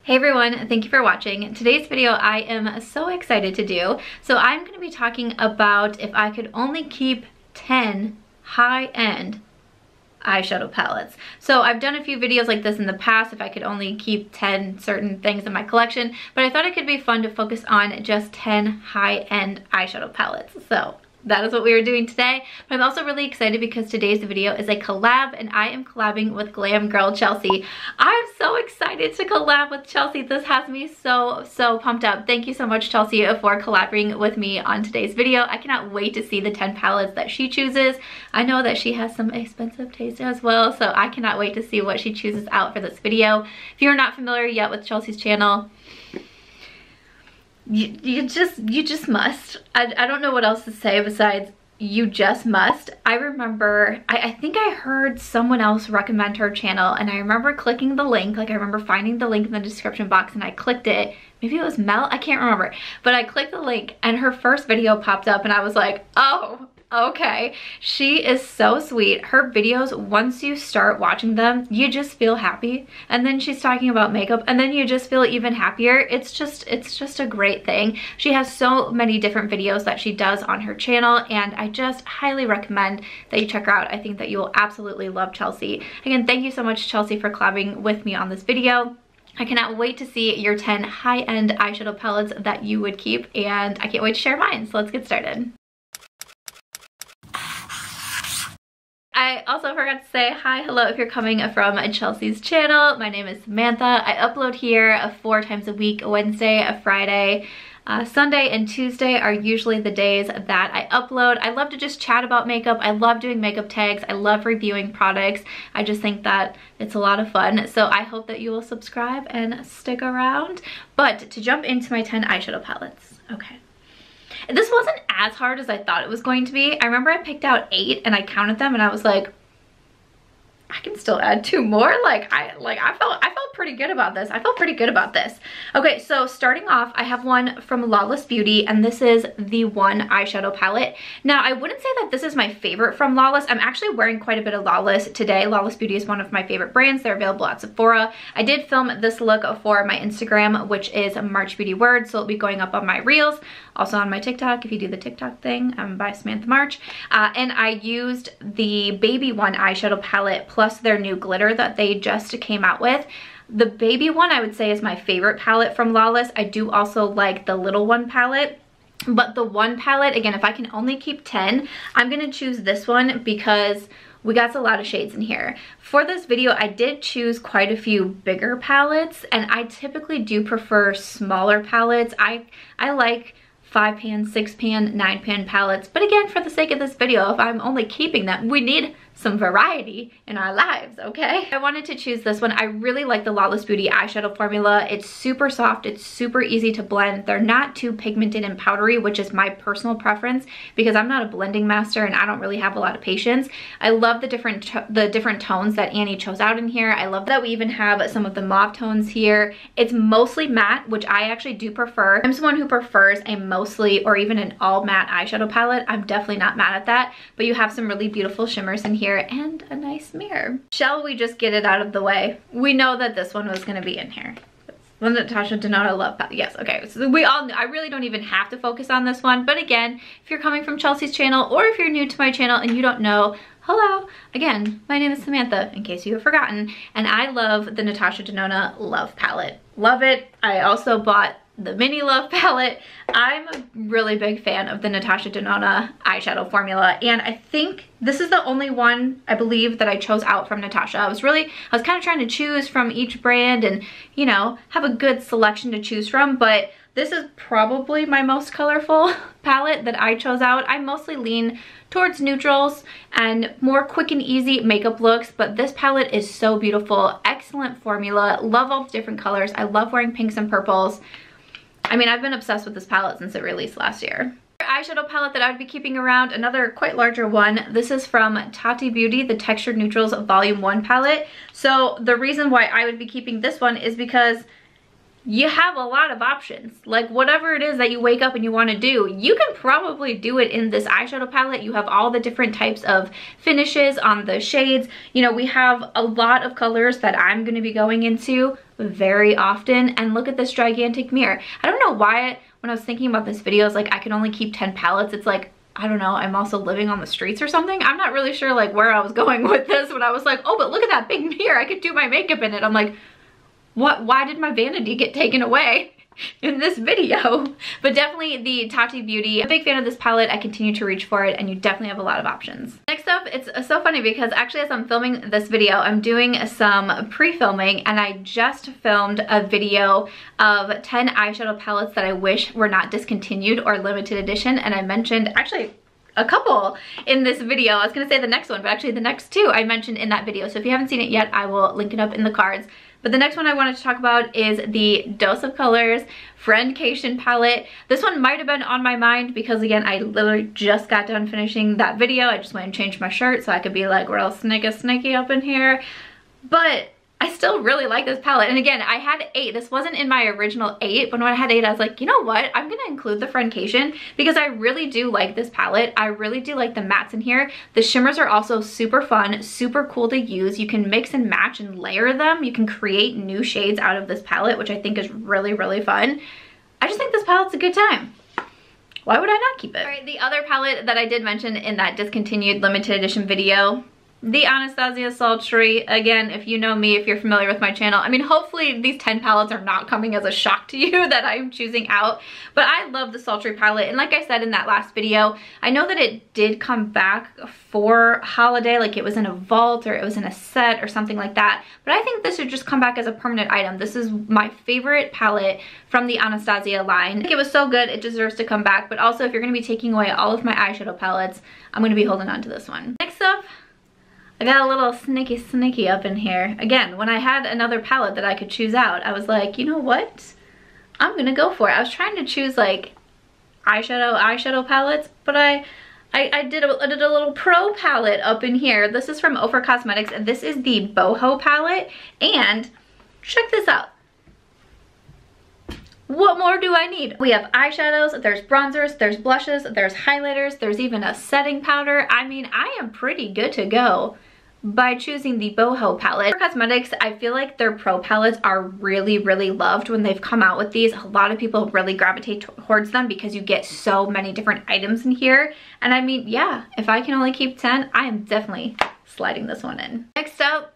Hey everyone, thank you for watching. Today's video I am so excited to do. So I'm going to be talking about if I could only keep 10 high-end eyeshadow palettes. So I've done a few videos like this in the past, if I could only keep 10 certain things in my collection, but I thought it could be fun to focus on just 10 high-end eyeshadow palettes. So that is what we are doing today. But I'm also really excited because today's video is a collab and I am collabing with Glam Girl Chelsea. I'm so excited to collab with Chelsea. This has me so pumped up. Thank you so much, Chelsea, for collaborating with me on today's video. I cannot wait to see the 10 palettes that she chooses. I know that she has some expensive taste as well, so I cannot wait to see what she chooses out for this video. If you're not familiar yet with Chelsea's channel, you just must. I don't know what else to say besides you just must. I remember, I think I heard someone else recommend her channel and I remember clicking the link, like I remember finding the link in the description box and I clicked it. Maybe it was Mel, I can't remember. But I clicked the link and her first video popped up and I was like, oh, okay. She is so sweet. Her videos, once you start watching them, you just feel happy. And then she's talking about makeup and then you just feel even happier. It's just a great thing. She has so many different videos that she does on her channel and I just highly recommend that you check her out. I think that you will absolutely love Chelsea. Again, thank you so much, Chelsea, for collabing with me on this video. I cannot wait to see your 10 high-end eyeshadow palettes that you would keep, and I can't wait to share mine, so let's get started. I also forgot to say hi, hello if you're coming from Chelsea's channel. My name is Samantha. I upload here 4 times a week, a Wednesday, a Friday, Sunday and Tuesday are usually the days that I upload. I love to just chat about makeup. I love doing makeup tags. I love reviewing products. I just think that it's a lot of fun. So I hope that you will subscribe and stick around. But to jump into my 10 eyeshadow palettes, okay. This wasn't as hard as I thought it was going to be. I remember I picked out 8 and I counted them and I was like, I can still add 2 more. I felt pretty good about this. I felt pretty good about this. Okay, so starting off, I have one from Lawless Beauty, and this is the One eyeshadow palette. Now, I wouldn't say that this is my favorite from Lawless. I'm actually wearing quite a bit of Lawless today. Lawless Beauty is one of my favorite brands. They're available at Sephora. I did film this look for my Instagram, which is March Beauty Word, so it'll be going up on my Reels, also on my TikTok, if you do the TikTok thing, by Samantha March. And I used the Baby One eyeshadow palette plus their new glitter that they just came out with. The Baby One, I would say, is my favorite palette from Lawless. I do also like the Little One palette. But the One palette, again, if I can only keep 10, I'm going to choose this one because we got a lot of shades in here. For this video, I did choose quite a few bigger palettes, and I typically do prefer smaller palettes. I like 5-pan, 6-pan, 9-pan palettes. But again, for the sake of this video, if I'm only keeping them, we need some variety in our lives, okay? I wanted to choose this one. I really like the Lawless Beauty eyeshadow formula. It's super soft, it's super easy to blend. They're not too pigmented and powdery, which is my personal preference because I'm not a blending master and I don't really have a lot of patience. I love the different tones that Annie chose out in here. I love that we even have some of the mauve tones here. It's mostly matte, which I actually do prefer. I'm someone who prefers a mostly or even an all matte eyeshadow palette. I'm definitely not mad at that, but you have some really beautiful shimmers in here and a nice mirror. Shall we just get it out of the way? We know that this one was going to be in here. One Natasha Denona love palette. Yes, okay. So we all know. I really don't even have to focus on this one. But again, if you're coming from Chelsea's channel or if you're new to my channel and you don't know, hello. Again, my name is Samantha, in case you have forgotten. And I love the Natasha Denona Love palette. Love it. I also bought the Mini Love palette. I'm a really big fan of the Natasha Denona eyeshadow formula, and I think this is the only one I believe that I chose out from Natasha. I was kind of trying to choose from each brand and, you know, have a good selection to choose from, but this is probably my most colorful palette that I chose out. I mostly lean towards neutrals and more quick and easy makeup looks, but this palette is so beautiful. Excellent formula. Love all the different colors. I love wearing pinks and purples. I mean, I've been obsessed with this palette since it released last year. Eyeshadow palette that I would be keeping around, another quite larger one. This is from Tati Beauty, the Textured Neutrals Volume 1 palette. So the reason why I would be keeping this one is because you have a lot of options. Like whatever it is that you wake up and you want to do, you can probably do it in this eyeshadow palette. You have all the different types of finishes on the shades. You know, we have a lot of colors that I'm going to be going into very often. And look at this gigantic mirror. I don't know why when I was thinking about this video, it's like I can only keep 10 palettes. It's like, I don't know, I'm also living on the streets or something. I'm not really sure like where I was going with this when I was like, oh, but look at that big mirror. I could do my makeup in it. I'm like, what? Why did my vanity get taken away in this video? But definitely the Tati Beauty. I'm a big fan of this palette. I continue to reach for it, and you definitely have a lot of options. Next up, it's so funny because actually as I'm filming this video, I'm doing some pre-filming, and I just filmed a video of 10 eyeshadow palettes that I wish were not discontinued or limited edition, and I mentioned actually a couple in this video. I was gonna say the next one, but actually the next two I mentioned in that video. So if you haven't seen it yet, I will link it up in the cards. But the next one I wanted to talk about is the Dose of Colors Friendcation palette. This one might have been on my mind because again, I literally just got done finishing that video. I just went and changed my shirt so I could be like real snaky up in here. But I still really like this palette. And again, I had 8. This wasn't in my original 8, but when I had 8, I was like, you know what? I'm gonna include the Friendcation because I really do like this palette. I really do like the mattes in here. The shimmers are also super fun, super cool to use. You can mix and match and layer them. You can create new shades out of this palette, which I think is really, really fun. I just think this palette's a good time. Why would I not keep it? All right, the other palette that I did mention in that discontinued limited edition video, the Anastasia Sultry. Again, if you know me, if you're familiar with my channel, I mean, hopefully these 10 palettes are not coming as a shock to you that I'm choosing out, but I love the Sultry palette. And like I said in that last video, I know that it did come back for holiday, like it was in a vault or it was in a set or something like that, but I think this should just come back as a permanent item. This is my favorite palette from the Anastasia line. I think it was so good, it deserves to come back, but also if you're gonna be taking away all of my eyeshadow palettes, I'm gonna be holding on to this one. Next up, I got a little sneaky up in here. Again, when I had another palette that I could choose out, I was like, you know what? I'm gonna go for it. I was trying to choose like eyeshadow palettes, but I did a little pro palette up in here. This is from Ofra Cosmetics, and this is the boho palette. And check this out. What more do I need? We have eyeshadows, there's bronzers, there's blushes, there's highlighters, there's even a setting powder. I mean, I am pretty good to go by choosing the boho palette. For cosmetics, I feel like their pro palettes are really, really loved when they've come out with these. A lot of people really gravitate towards them because you get so many different items in here. And I mean, yeah, if I can only keep 10, I am definitely sliding this one in. Next up,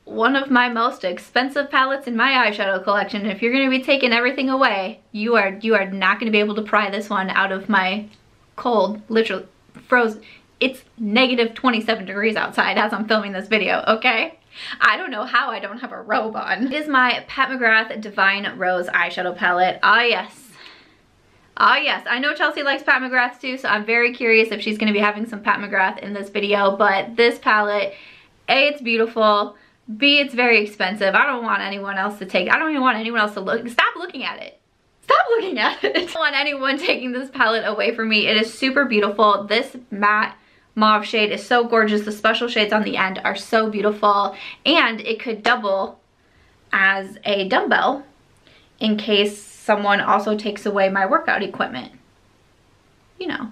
one of my most expensive palettes in my eyeshadow collection. If you're gonna be taking everything away, you are not gonna be able to pry this one out of my cold, literally frozen. It's negative 27 degrees outside as I'm filming this video, okay? I don't know how I don't have a robe on. It is my Pat McGrath Divine Rose eyeshadow palette. Ah yes. Ah yes, I know Chelsea likes Pat McGrath too, so I'm very curious if she's gonna be having some Pat McGrath in this video, but this palette, A, it's beautiful, B, it's very expensive. I don't want anyone else to take it. I don't even want anyone else to look. Stop looking at it. Stop looking at it. I don't want anyone taking this palette away from me. It is super beautiful. This matte mauve shade is so gorgeous. The special shades on the end are so beautiful. And it could double as a dumbbell in case someone also takes away my workout equipment. You know.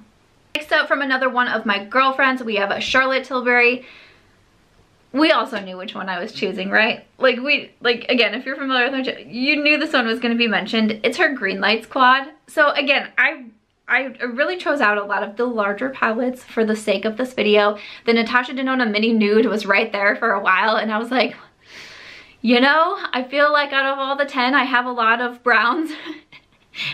Next up, from another one of my girlfriends, we have Charlotte Tilbury. We also knew which one I was choosing, right? Like again, if you're familiar with her, you knew this one was going to be mentioned. It's her Green Lights quad. So again, I really chose out a lot of the larger palettes for the sake of this video. The Natasha Denona Mini Nude was right there for a while, and I was like, you know, I feel like out of all the 10, I have a lot of browns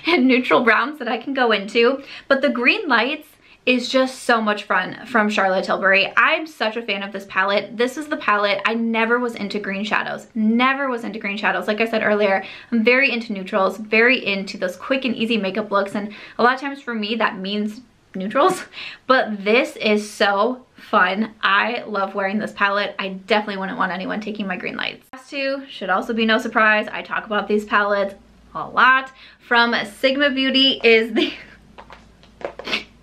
and neutral browns that I can go into. But the Green Lights is just so much fun from Charlotte Tilbury. I'm such a fan of this palette. This is the palette. I never was into green shadows. Never was into green shadows. Like I said earlier, I'm very into neutrals, very into those quick and easy makeup looks, and a lot of times for me that means neutrals, but this is so fun. I love wearing this palette. I definitely wouldn't want anyone taking my Green Lights. Last two should also be no surprise. I talk about these palettes a lot. From Sigma Beauty is the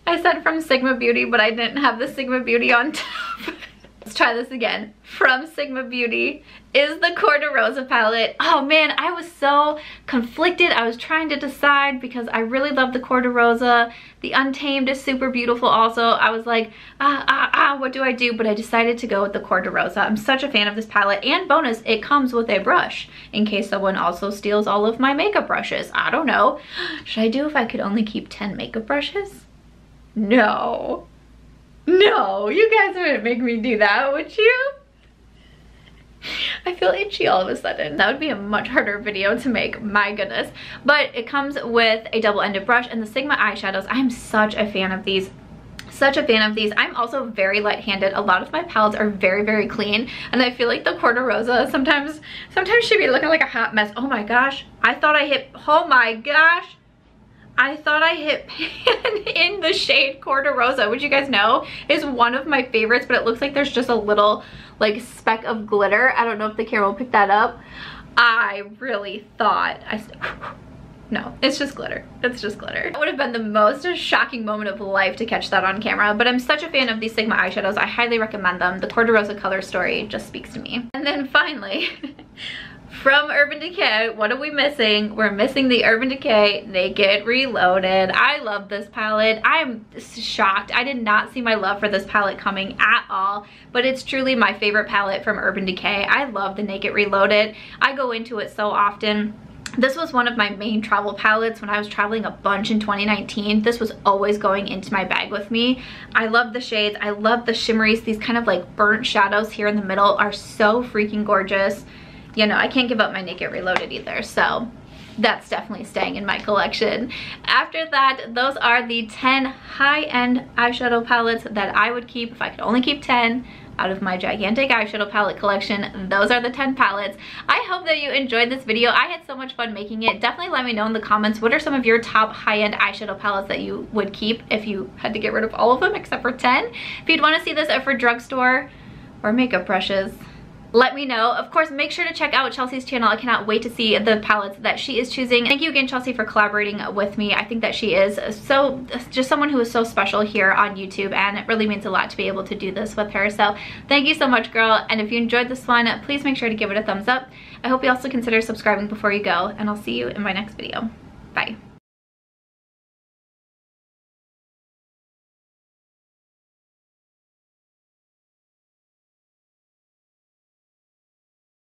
I said from Sigma Beauty, but I didn't have the Sigma Beauty on top. Let's try this again. From Sigma Beauty is the Corte Rosa palette. Oh man, I was so conflicted. I was trying to decide because I really love the Corte Rosa. The Untamed is super beautiful also. I was like, what do I do? But I decided to go with the Corte Rosa. I'm such a fan of this palette. And bonus, it comes with a brush in case someone also steals all of my makeup brushes. I don't know. Should I do if I could only keep 10 makeup brushes? No. No, you guys wouldn't make me do that, would you? I feel itchy all of a sudden. That would be a much harder video to make, my goodness. But it comes with a double-ended brush and the Sigma eyeshadows. I'm such a fan of these. Such a fan of these. I'm also very light-handed. A lot of my palettes are very, very clean. And I feel like the Corte Rosa sometimes should be looking like a hot mess. Oh my gosh. I thought I hit pan in the shade Corte Rosa, which you guys know is one of my favorites, but it looks like there's just a little like speck of glitter. I don't know if the camera will pick that up. I really thought no, it's just glitter. It's just glitter. It would have been the most shocking moment of life to catch that on camera, but I'm such a fan of these Sigma eyeshadows. I highly recommend them. The Corte Rosa color story just speaks to me. And then finally, from Urban Decay, what are we missing? We're missing the Urban Decay Naked Reloaded. I love this palette. I'm shocked. I did not see my love for this palette coming at all, but it's truly my favorite palette from Urban Decay. I love the Naked Reloaded. I go into it so often. This was one of my main travel palettes when I was traveling a bunch in 2019. This was always going into my bag with me. I love the shades. I love the shimmeries. These kind of like burnt shadows here in the middle are so freaking gorgeous. You know, I can't give up my Naked Reloaded either, so that's definitely staying in my collection. After that, those are the 10 high-end eyeshadow palettes that I would keep if I could only keep 10 out of my gigantic eyeshadow palette collection. Those are the 10 palettes. I hope that you enjoyed this video. I had so much fun making it. Definitely let me know in the comments what are some of your top high-end eyeshadow palettes that you would keep if you had to get rid of all of them except for 10. If you'd want to see this for drugstore or makeup brushes, let me know. Of course, make sure to check out Chelsea's channel. I cannot wait to see the palettes that she is choosing. Thank you again, Chelsea, for collaborating with me. I think that she is just someone who is so special here on YouTube, and it really means a lot to be able to do this with her. So thank you so much, girl. And if you enjoyed this one, please make sure to give it a thumbs up. I hope you also consider subscribing before you go, and I'll see you in my next video. Bye.